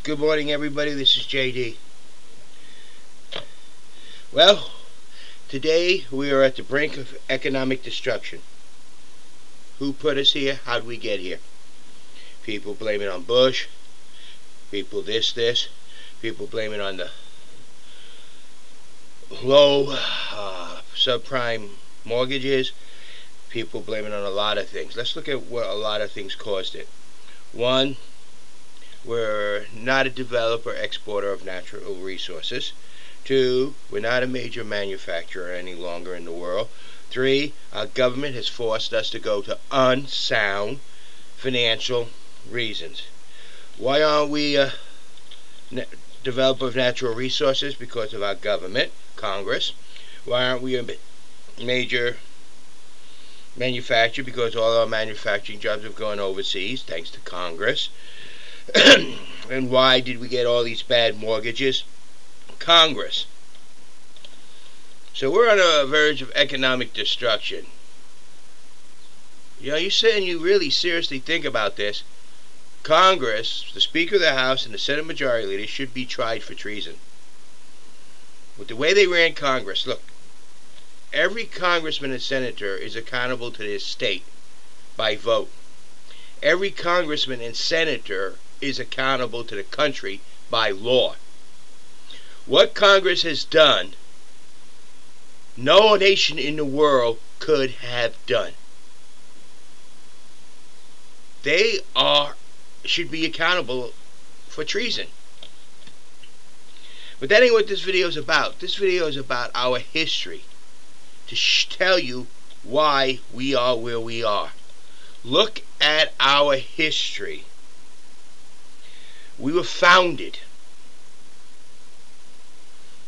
Good morning, everybody. This is JD. Well, today we are at the brink of economic destruction. Who put us here? How did we get here? People blame it on Bush. People this. People blame it on the low subprime mortgages. People blame it on a lot of things. Let's look at what a lot of things caused it. One, we're not a developer, exporter of natural resources. Two, we're not a major manufacturer any longer in the world. Three, our government has forced us to go to unsound financial reasons. Why aren't we a developer of natural resources? Because of our government, Congress. Why aren't we a major manufacturer? Because all our manufacturing jobs have gone overseas, thanks to Congress. And why did we get all these bad mortgages? Congress. So we're on the verge of economic destruction. You know, you sit and you really seriously think about this. Congress, the Speaker of the House and the Senate Majority Leader should be tried for treason. With the way they ran Congress, look, every congressman and senator is accountable to their state by vote. Every congressman and senator is accountable to the country by law. What Congress has done, no nation in the world could have done. They should be accountable for treason. But that ain't what this video is about. This video is about our history, to tell you why we are where we are. Look at our history. We were founded.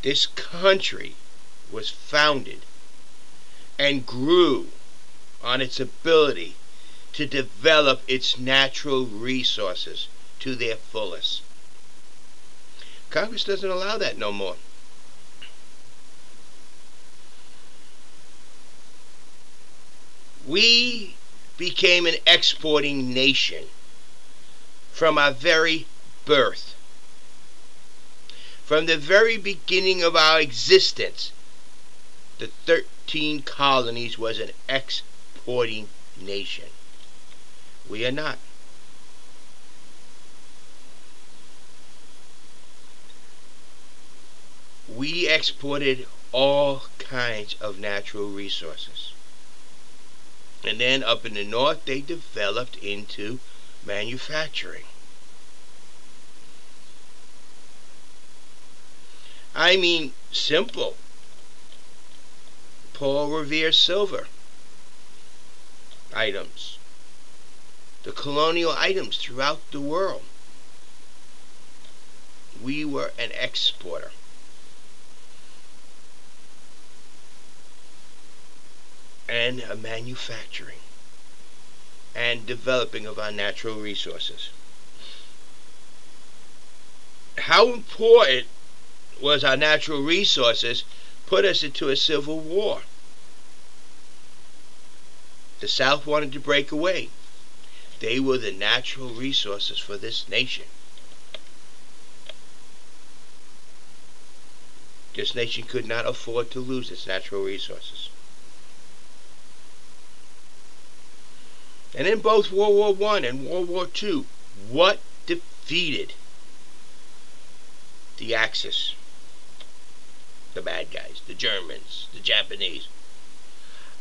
This country was founded and grew on its ability to develop its natural resources to their fullest. Congress doesn't allow that no more. We became an exporting nation from our very birth. From the very beginning of our existence, the 13 colonies was an exporting nation. We are not. We exported all kinds of natural resources. And then up in the north, they developed into manufacturing. I mean, simple. Paul Revere silver items. The colonial items throughout the world. We were an exporter. And a manufacturing and developing of our natural resources. How important was our natural resources put us into a civil war. The South wanted to break away. They were the natural resources for this nation. This nation could not afford to lose its natural resources. And in both World War I and World War II, what defeated the Axis? The bad guys, the Germans, the Japanese.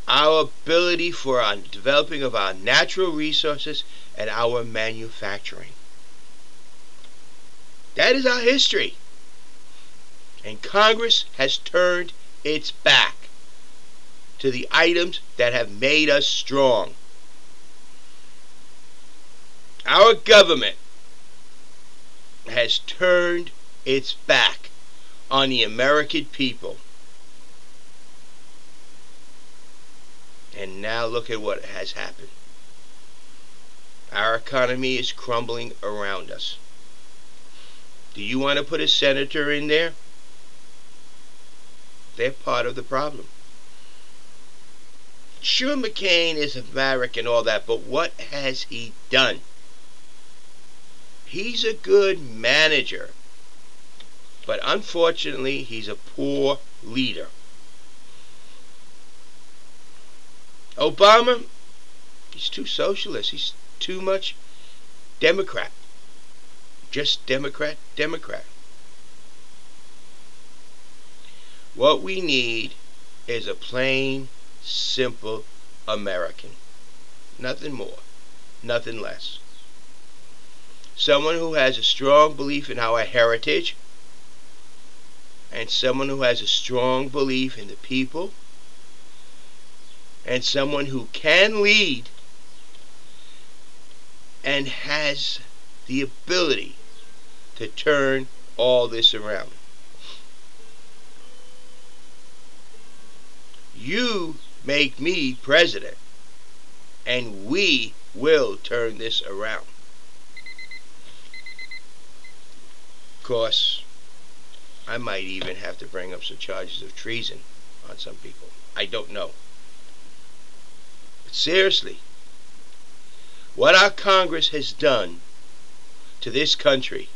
Our ability for our developing of our natural resources and our manufacturing. That is our history. And Congress has turned its back to the items that have made us strong. Our government has turned its back on the American people. And now look at what has happened. Our economy is crumbling around us. Do you want to put a senator in there? They're part of the problem. Sure, McCain is a maverick and all that, but what has he done? He's a good manager, but unfortunately he's a poor leader. Obama, he's too socialist. He's too much Democrat. Just Democrat, Democrat. What we need is a plain, simple American. Nothing more, nothing less. Someone who has a strong belief in our heritage, and someone who has a strong belief in the people, and someone who can lead and has the ability to turn all this around. You make me president, and we will turn this around. Of course, I might even have to bring up some charges of treason on some people. I don't know. But seriously, what our Congress has done to this country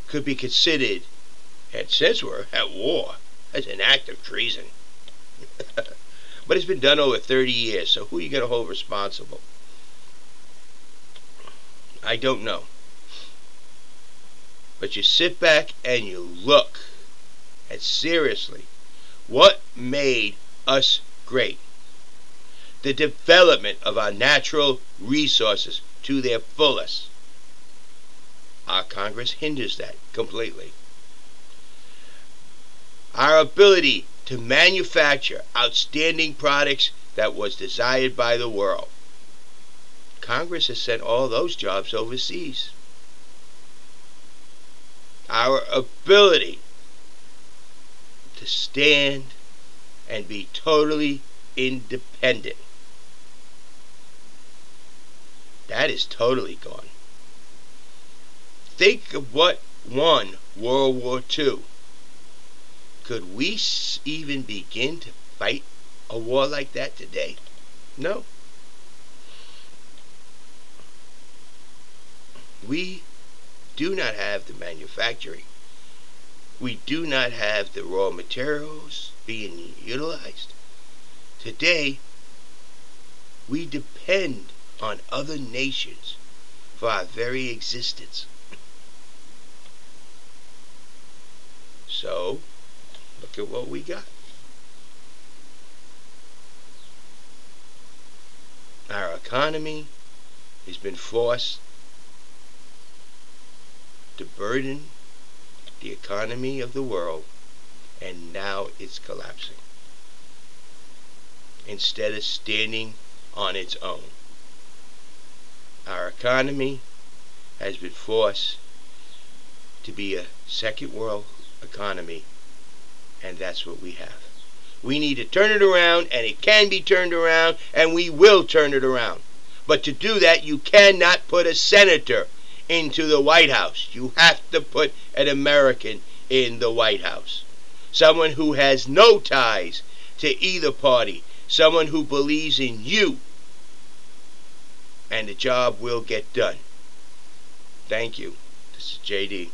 could be considered, and since we're at war, as an act of treason. But it's been done over 30 years, so who are you going to hold responsible? I don't know. But you sit back and you look at seriously what made us great. The development of our natural resources to their fullest. Our Congress hinders that completely. Our ability to manufacture outstanding products that was desired by the world. Congress has sent all those jobs overseas. Our ability to stand and be totally independent. That is totally gone. Think of what won World War II. Could we even begin to fight a war like that today? No. We do not have the manufacturing. We do not have the raw materials being utilized. Today, we depend on other nations for our very existence. So, look at what we got. Our economy has been forced to burden the economy of the world, and now it's collapsing instead of standing on its own. Our economy has been forced to be a second world economy, and that's what we have. We need to turn it around, and it can be turned around, and we will turn it around. But to do that, you cannot put a senator into the White House. You have to put an American in the White House. Someone who has no ties to either party. Someone who believes in you. And the job will get done. Thank you. This is JD.